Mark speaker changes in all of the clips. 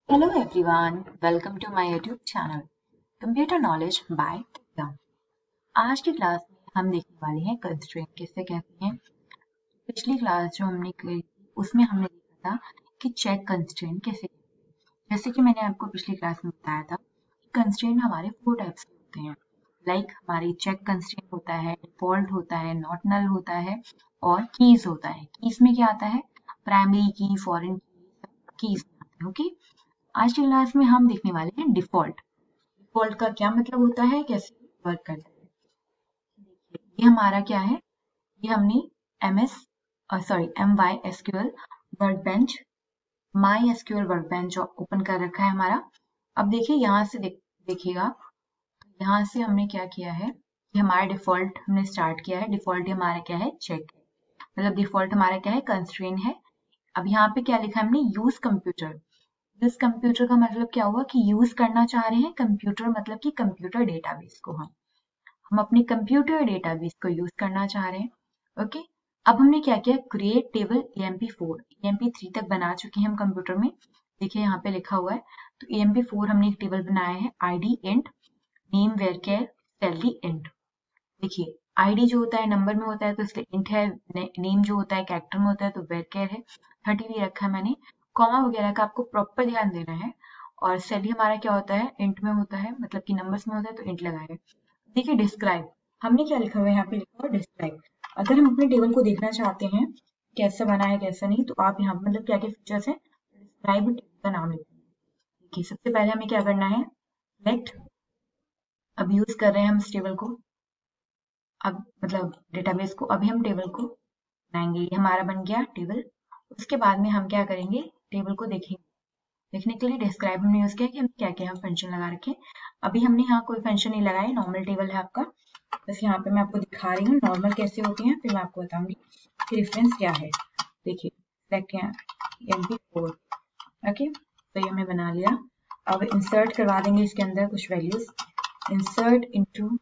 Speaker 1: Hello everyone, welcome to my YouTube channel Computer Knowledge by Tika। आज की class में हम देखने वाले हैं कंस्ट्रेंट किसे कहते हैं। पिछली क्लास जो हमने की उसमें हमने देखा था कि चेक कंस्ट्रेंट कैसे कहते हैं। जैसे कि मैंने आपको पिछली क्लास में बताया था कि कंस्ट्रेंट हमारे 4 टाइप्स के होते हैं। लाइक हमारी चेक कंस्ट्रेंट होता है, डिफॉल्ट होता है, नॉट नल होता है और कीज होता है। कीज में क्या आता है? प्राइमरी की, फॉरेन कीज आते हैं। ओके, आज की क्लास में हम देखने वाले हैं डिफॉल्ट। डिफॉल्ट का क्या मतलब होता है, कैसे वर्क करता है। देखिए ये हमारा क्या है, ये हमने MY SQL workbench, my SQL workbench open कर रखा है हमारा। अब देखिए यहाँ से देखिएगा, यहाँ से हमने क्या किया है कि हमारा डिफॉल्ट हमने स्टार्ट किया है। डिफॉल्ट हमारा क्या है? चेक है। मतलब डिफॉल्ट हमारा क्या है? कंस्ट्रेंट है। अब यहाँ पे क्या लिखा है हमने? Use computer. यूज कंप्यूटर का मतलब क्या हुआ कि यूज करना चाह रहे हैं कंप्यूटर, मतलब कि कंप्यूटर डेटाबेस को हम अपने कंप्यूटर डेटाबेस को यूज करना चाह रहे हैं। ओके, अब हमने क्या किया? क्रिएट टेबल EMP4 EMP3 तक बना चुके हैं हम कंप्यूटर में। देखिए यहाँ पे लिखा हुआ है। तो EMP4 हमने एक टेबल बनाया है, ID int name varchar salary int. देखिए आईडी जो होता है नंबर में होता है तो इसलिए इंट है, नेम जो होता है कैरेक्टर में होता है तो वेरकेयर है। 30 भी रखा है मैंने। कॉमा वगैरह का आपको प्रॉपर ध्यान देना है। और सैलरी हमारा क्या होता है? इंट में होता है, मतलब कि नंबर्स में होता है तो इंट लगाया है। देखिए डिस्क्राइब हमने क्या लिखा हुआ है, यहाँ पे लिखा हुआ है डिस्क्राइब। अगर हम अपने टेबल को देखना चाहते हैं कैसा बना है कैसा नहीं, तो आप यहाँ पे मतलब क्या क्या फीचर्स है, डिस्क्राइब टेबल का नाम लिखिए। देखिए सबसे पहले हमें क्या करना है? सिलेक्ट। अब यूज कर रहे हैं हम इस टेबल को, अब मतलब डेटाबेस को। अभी हम टेबल को बनाएंगे, ये हमारा बन गया टेबल। उसके बाद में हम क्या करेंगे? टेबल को देखेंगे। देखने के लिए डिस्क्राइब हमने यूज किया कि हम क्या क्या हम फंक्शन लगा रखे। अभी हमने यहाँ कोई फंक्शन नहीं लगाया, नॉर्मल टेबल है आपका। बस यहाँ पे मैं आपको दिखा रही हूँ नॉर्मल कैसे होती हैं, फिर मैं आपको बताऊंगी कि डिफरेंस क्या है। देखिए सेलेक्ट यहाँ MP4। ओके, तो ये हमने बना लिया। अब इंसर्ट करवा देंगे इसके अंदर कुछ वैल्यूज। इंसर्ट इनटू,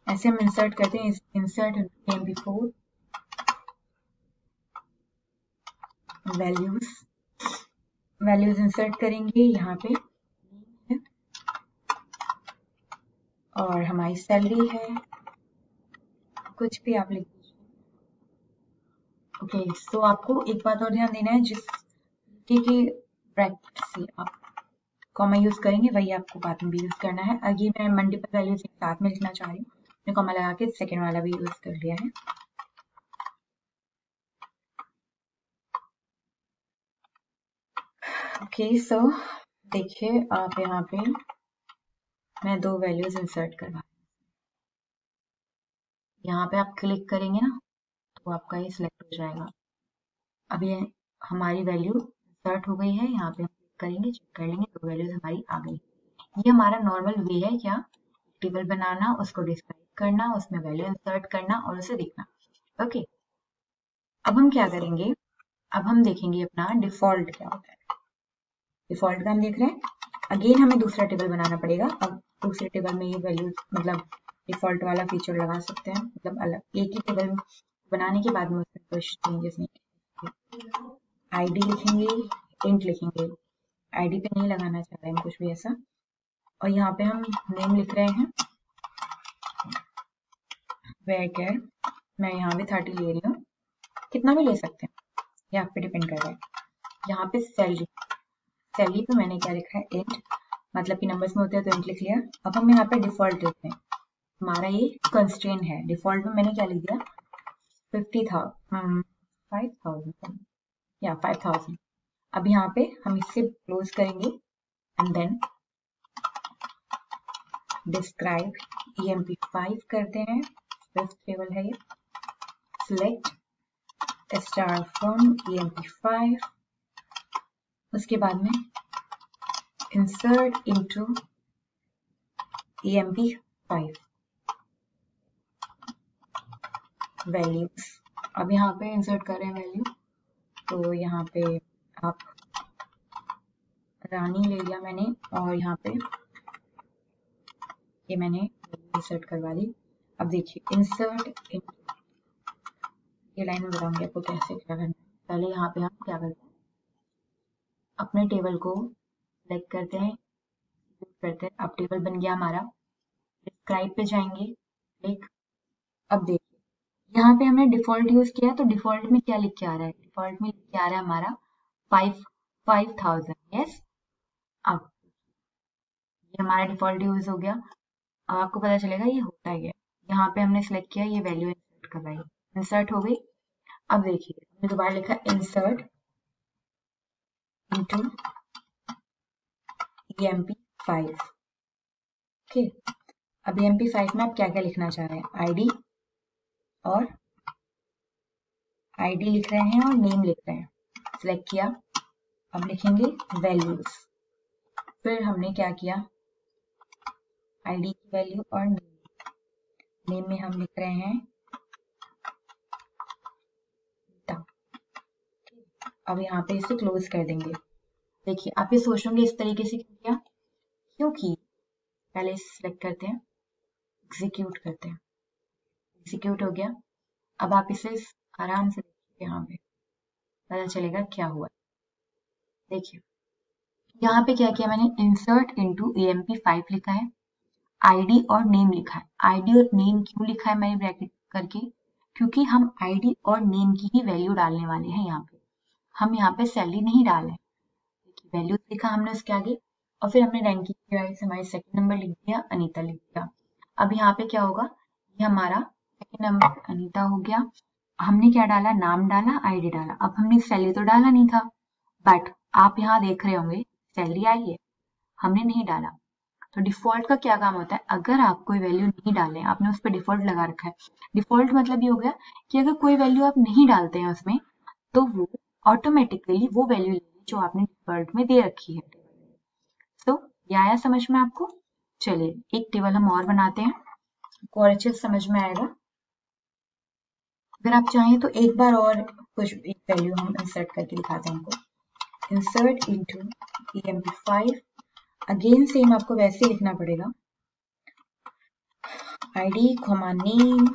Speaker 1: ऐसे हम इंसर्ट करते हैं, insert MP4 values. Values insert करेंगे यहाँ पे, और हमारी सैलरी है, कुछ भी आप लिख दीजिए। ओके, सो आपको एक बात और ध्यान देना है, जिस तरीके के ब्रैकेट से आप कॉमा यूज करेंगे वही आपको बाद में भी यूज करना है। अगर मैं मल्टीपल वैल्यूज एक साथ में लिखना चाह रही हूँ, मैं कॉमा लगा के सेकेंड वाला भी यूज कर लिया है। ओके, सो देखिए आप यहाँ पे मैं 2 वैल्यूज इंसर्ट करवा, यहाँ पे आप क्लिक करेंगे ना तो आपका ये सिलेक्ट हो जाएगा। अब ये हमारी वैल्यू इंसर्ट हो गई है, यहाँ पे हम क्लिक करेंगे, चेक कर लेंगे तो वैल्यूज हमारी आ गई। ये हमारा नॉर्मल वे है क्या? टेबल बनाना, उसको डिस्क्राइब करना, उसमें वैल्यू इंसर्ट करना और उसे देखना। ओके, अब हम क्या करेंगे? अब हम देखेंगे अपना डिफॉल्ट क्या होता है। डिफॉल्ट का हम देख रहे हैं, अगेन हमें दूसरा टेबल बनाना पड़ेगा। अब दूसरे टेबल में ये वैल्यू मतलब डिफॉल्ट वाला फीचर लगा सकते हैं, मतलब अलग एक ही टेबल बनाने के बाद में उसमें कुछ चेंजेस नहीं। आईडी लिखेंगे, इंट लिखेंगे, आईडी पे नहीं लगाना चाह रहे हैं कुछ भी ऐसा। और यहाँ पे हम नेम लिख रहे हैं वेरकेयर। मैं यहाँ पे 30 ले रही हूँ, कितना भी ले सकते हैं, ये आप पे डिपेंड कर रहा है। यहाँ पे सैलरी, सैलरी पे मैंने क्या लिखा है? इंट, मतलब कि नंबर्स में होते हैं तो इंट लिख लिया। अब हम यहाँ पे डिफॉल्ट लिखते हैं, हमारा ये कंस्ट्रेंट है। डिफॉल्ट में मैंने क्या लिख दिया? 5,000 या 5,000। अब यहाँ पे हम इससे क्लोज करेंगे एंड देन डिस्क्राइब EMP5 करते हैं, फिफ्थ टेबल है ये। सिलेक्ट स्टार फ्रॉम EMP5, उसके बाद में इंसर्ट इनटू EMP5 वैल्यूज। अब यहाँ पे इंसर्ट कर रहे हैं वैल्यू, तो यहाँ पे आप रानी ले लिया मैंने, और यहाँ पे ये मैंने इंसर्ट करवा दी। अब देखिए इंसर्ट, ये लाइन में बताऊंगी आपको कैसे क्या करना है। पहले यहाँ पे हम क्या करते हैं, अपने टेबल को सेलेक्ट करते हैं, अब टेबल बन गया हमारा। डिस्क्राइब पे जाएंगे, क्लिक। अब देखिए यहाँ पे हमने डिफॉल्ट यूज किया तो डिफॉल्ट में क्या लिख के आ रहा है, डिफॉल्ट में लिख के आ रहा है हमारा 5000। यस, अब ये हमारा डिफॉल्ट यूज हो गया। अब आपको पता चलेगा ये होता है। यहाँ पे हमने सेलेक्ट किया, ये वैल्यू इंसर्ट करवाई, इंसर्ट हो गई। अब देखिए हमने दोबारा लिखा इंसर्ट इनटू EMP5। ओके, अब EMP5 में आप क्या क्या लिखना चाह रहे हैं, आईडी लिख रहे हैं और नेम लिख रहे हैं। सिलेक्ट किया, अब लिखेंगे वैल्यूज। फिर हमने क्या किया, आईडी की वैल्यू और नेम में हम लिख रहे हैं। अब यहाँ पे इसे क्लोज कर देंगे। देखिए आप ये सोचोगे इस तरीके से क्यों किया, क्योंकि पहले सिलेक्ट करते हैं, एग्जीक्यूट करते हैं, एग्जीक्यूट हो गया। अब आप इसे आराम से देखिए, यहाँ पे पता चलेगा क्या हुआ। देखिए यहाँ पे क्या किया मैंने, इंसर्ट इनटू EMP5 लिखा है, आईडी और नेम लिखा है। आईडी और नेम क्यों लिखा है मैंने ब्रैकेट करके, क्योंकि हम आईडी और नेम की ही वैल्यू डालने वाले हैं। यहाँ पे हम यहाँ पे सैलरी नहीं डाल रहे, वैल्यू लिखा हमने उसके आगे, और फिर हमने रैंकिंग की वजह से हमारे सेकंड नंबर लिख दिया, अनीता लिख दिया। अब यहाँ पे क्या होगा, ये हमारा सेकंड नंबर अनीता हो गया। हमने क्या डाला, नाम डाला, आईडी डाला। अब हमने सैलरी तो डाला नहीं था, बट आप यहाँ देख रहे होंगे सैलरी आई है, हमने नहीं डाला। तो डिफॉल्ट का क्या काम होता है, अगर आप कोई वैल्यू नहीं डालें, आपने उस पर डिफॉल्ट लगा रखा है। डिफॉल्ट मतलब ये हो गया कि अगर कोई वैल्यू आप नहीं डालते हैं उसमें, तो वो ऑटोमेटिकली वो वैल्यू जो आपने डिफॉल्ट में दे रखी है। तो ये आया समझ में आपको। चलिए एक टेबल हम और बनाते हैं, और अच्छे से समझ में आएगा। अगर आप चाहें तो एक बार और कुछ एक वैल्यू हम इंसर्ट करके दिखाते हैं आपको। Insert into EMP5, again same आपको वैसे ही लिखना पड़ेगा, आईडी कॉमा नेम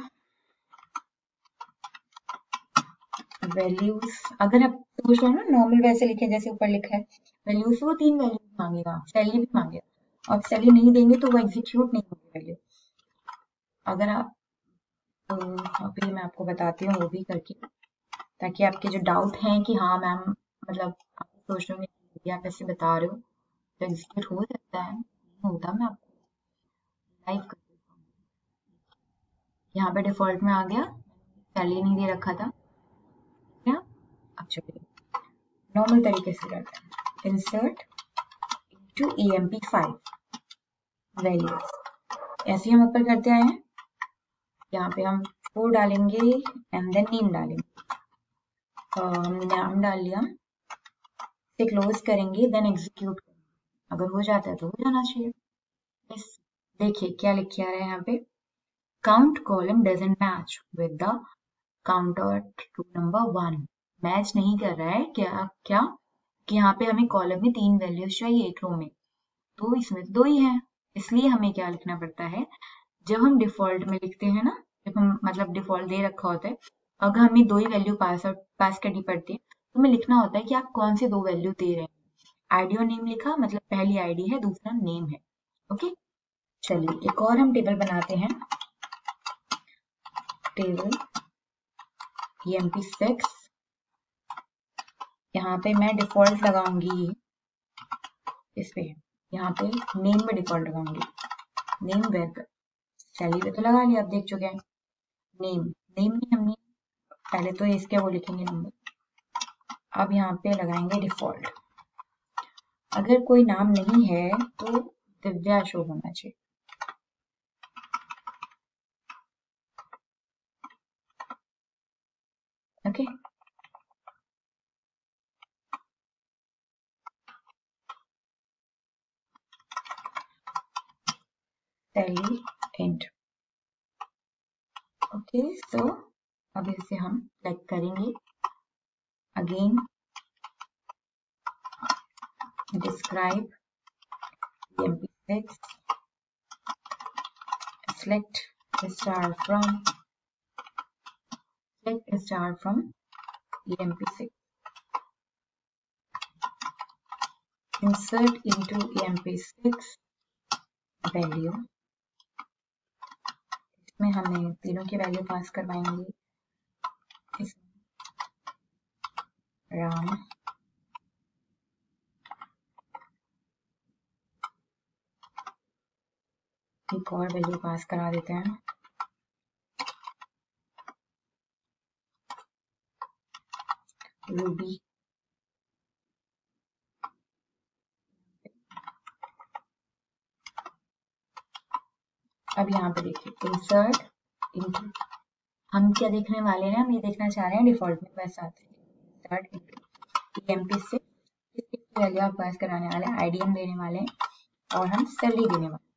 Speaker 1: वैल्यूज। अगर आप सोच रहे हो ना नॉर्मल वैसे लिखे जैसे ऊपर लिखा है वैल्यूज, वो 3 वैल्यूज मांगेगा, सैलरी भी मांगेगा, और सैलरी नहीं देंगे तो वो एग्जीक्यूट नहीं होगी वैल्यू। अगर आप अभी मैं आपको बताती हूँ वो भी करके, ताकि आपके जो डाउट हैं कि हाँ मैम मतलब आप सोच रहे होंगे आप ऐसे बता रहे हो तो एग्जीक्यूट हो सकता है, नहीं होता, मैं आपको लाइव कर देता हूँ। यहाँ पे डिफॉल्ट में आ गया, सैलरी नहीं दे रखा था क्या। अब चलिए नॉर्मल तरीके से करते हैं, इंसर्ट इनटू EMP5 वैल्यूज। ऐसे हम ऊपर करते आए हैं, यहाँ पे हम 4 डालेंगे एंड देन नेम डालेंगे। हमने नाम डाल लिया, इसे क्लोज करेंगे, देन एग्जीक्यूट करेंगे। अगर हो जाता है तो हो जाना चाहिए। बस देखिए क्या लिख के आ रहा है यहाँ पे, count column doesn't match with the counter to number 1। Match नहीं कर रहा है क्या कि यहाँ पे हमें कॉलम में 3 वैल्यूज चाहिए एक रो में, तो इसमें तो 2 ही है। इसलिए हमें क्या लिखना पड़ता है, जब हम डिफॉल्ट में लिखते हैं ना, जब हम मतलब डिफॉल्ट दे रखा होता है, अगर हमें 2 ही वैल्यू पास करनी पड़ती है, तो हमें लिखना होता है कि आप कौन से 2 वैल्यू दे रहे हैं। आईडी और नेम लिखा, मतलब पहली आईडी है दूसरा नेम है। ओके, चलिए एक और हम टेबल बनाते हैं, टेबल EMP6। यहाँ पे मैं डिफॉल्ट लगाऊंगी इस पे, यहाँ पे नेम में डिफॉल्ट लगाऊंगी, नेम वेब सैलरी पे तो लगा लिया, आप देख चुके हैं। नेम में हमने पहले तो इसके वो लिखेंगे नंबर, अब यहाँ पे लगाएंगे डिफॉल्ट। अगर कोई नाम नहीं है तो दिव्या शो होना चाहिए। Okay, salary and. ओके, सो अब इसे हम सेलेक्ट करेंगे, again describe EMP6, select star from EMP6, insert into emp6 value, इसमें हमें तीनों की वैल्यू पास करवाएंगे, राम, एक और वैल्यू पास करा देते हैं, रूबी, अब यहाँ पे देखिए इंसर्ट इनटू, हम क्या देखने वाले हैं, हम ये देखना चाह रहे हैं डिफॉल्ट में वैसा आता है, इंसर्ट इनटू emp6 वैल्यू आप पास कराने वाले हैं, आईडीएम देने वाले हैं और हम सैलरी देने वाले हैं।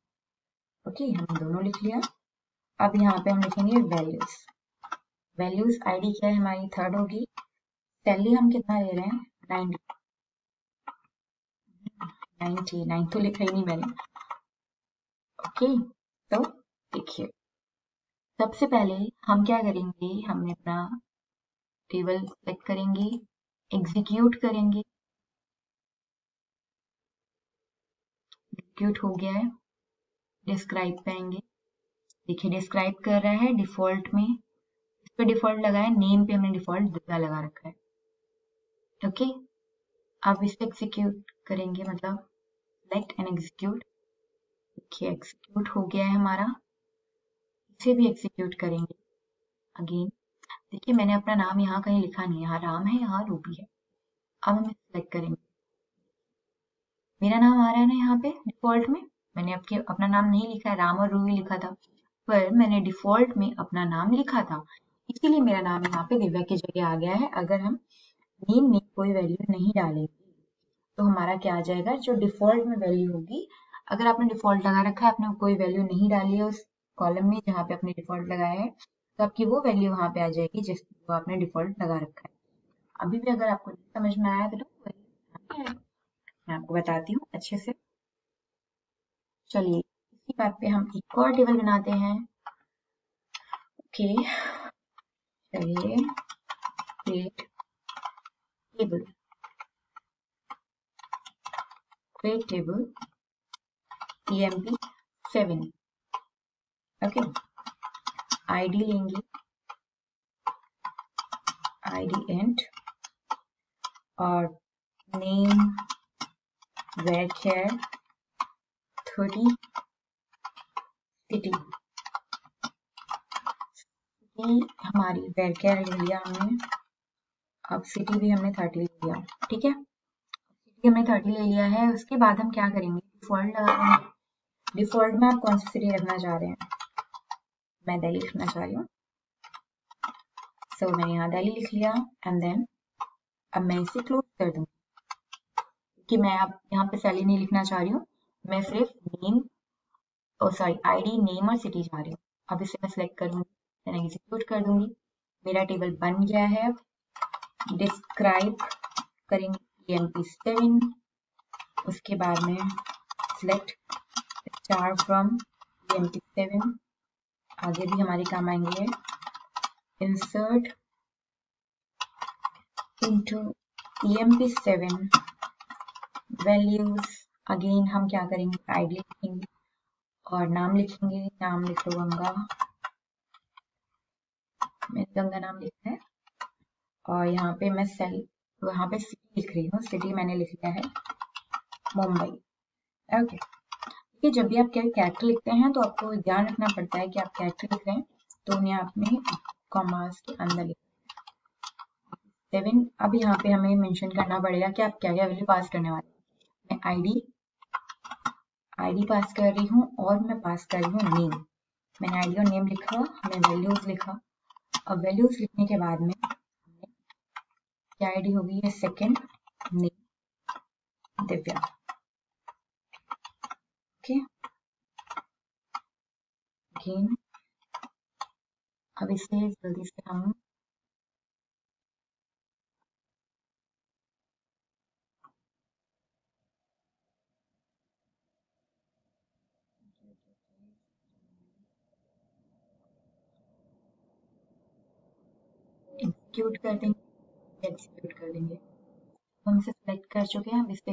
Speaker 1: ओके, हम दोनों लिख लिया। अब यहाँ पे हम लिखेंगे वैल्यूज, वैल्यूज आईडी क्या है हमारी 3rd होगी, सैलरी हम कितना दे रहे हैं 99 तो लिखा ही नहीं मैंने। ओके, तो देखिए सबसे पहले हम क्या करेंगे, हमने अपना टेबल सेलेक्ट करेंगे, एग्जीक्यूट करेंगे, एग्जीक्यूट हो गया है, डिस्क्राइब पे आएंगे, देखिए डिस्क्राइब कर रहा है डिफॉल्ट में, इस पे डिफॉल्ट लगा है, नेम पे हमने डिफॉल्ट दिया लगा रखा है। ओके, अब इसे एग्जीक्यूट करेंगे, मतलब सेलेक्ट एंड एग्जीक्यूट, देखिए एग्जीक्यूट हो गया है हमारा, इसे भी एग्जीक्यूट करेंगे अगेन, देखिए मैंने अपना नाम यहाँ कहीं लिखा नहीं है, यहाँ राम है, यहाँ रूबी है। अब हम सिलेक्ट करेंगे, मेरा नाम आ रहा है ना यहाँ पे डिफॉल्ट में, मैंने अपना नाम नहीं लिखा है, राम और रूबी लिखा था, पर मैंने डिफॉल्ट में अपना नाम लिखा था, इसीलिए मेरा नाम यहाँ पे दिव्या की जगह आ गया है। अगर हम नेम में कोई वैल्यू नहीं डालेंगे तो हमारा क्या आ जाएगा, जो डिफॉल्ट में वैल्यू होगी, अगर आपने डिफॉल्ट लगा रखा है, आपने कोई वैल्यू नहीं डाली है उस कॉलम में जहाँ पे आपने डिफॉल्ट लगाया है, तो आपकी वो वैल्यू वहां पे आ जाएगी जिसको आपने डिफॉल्ट लगा रखा है। अभी भी अगर आपको नहीं समझ में आया तो मैं आपको बताती हूँ अच्छे से। चलिए इसी बात पे हम एक और टेबल बनाते हैं। ओके, चलिए create table, create table emp7, okay, ID लेंगे, आईडी एंड और नेम varchar 30 सिटी, हमारी varchar ले लिया हमने, अब सिटी भी हमने 30 ले लिया, ठीक है, सिटी हमने 30 ले लिया है। उसके बाद हम क्या करेंगे, डिफॉल्ट लगा देंगे, डिफॉल्ट में आप कौन सी सिटी रखना चाह रहे हैं, मैं दिल्ली लिखना चाह रही हूँ, सो मैंने यहाँ दिल्ली लिख लिया एंड देन अब मैं इसे क्लोज कर दूंगी कि मैं अब यहाँ पे सैलरी नहीं लिखना चाह रही हूँ, मैं सिर्फ नेम और सॉरी आईडी, नेम और सिटी चाह रही हूँ। अब इसे मैं सिलेक्ट करूंगी, देन एग्जीक्यूट कर दूंगी, मेरा टेबल बन गया है। डिस्क्राइब करेंगे emp7, उसके बाद में सिलेक्ट स्टार फ्रॉम emp7, आगे भी हमारे काम आएंगे, insert into emp7 values, again हम क्या करेंगे, आईडी लिखेंगे और नाम लिखेंगे, नाम लिख लो गंगा, मैंने गंगा नाम लिखा है, और यहाँ पे मैं वहाँ पे सिटी लिख रही हूँ, सिटी मैंने लिख लिया है मुंबई। ओके, देखिए जब भी आप कैरेक्टर लिखते हैं तो आपको ध्यान रखना पड़ता है कि आप कैरेक्टर लिख रहे हैं तो उन्हें आपने कॉमास के अंदर लिखना है। 7, अब यहाँ पे हमें मेंशन करना पड़ेगा कि आप क्या क्या वैल्यू पास करने वाले हैं। मैं आईडी पास कर रही हूँ और मैं पास कर रही हूँ नेम, मैंने आईडी और नेम लिखा, हमने वैल्यूज लिखा, अब वैल्यूज लिखने के बाद में क्या आईडी होगी, ये second, name Divya, okay, again अब इसे जल्दी से हम एग्जीक्यूट कर देंगे, हम इसे सेलेक्ट कर चुके हैं, अब इसे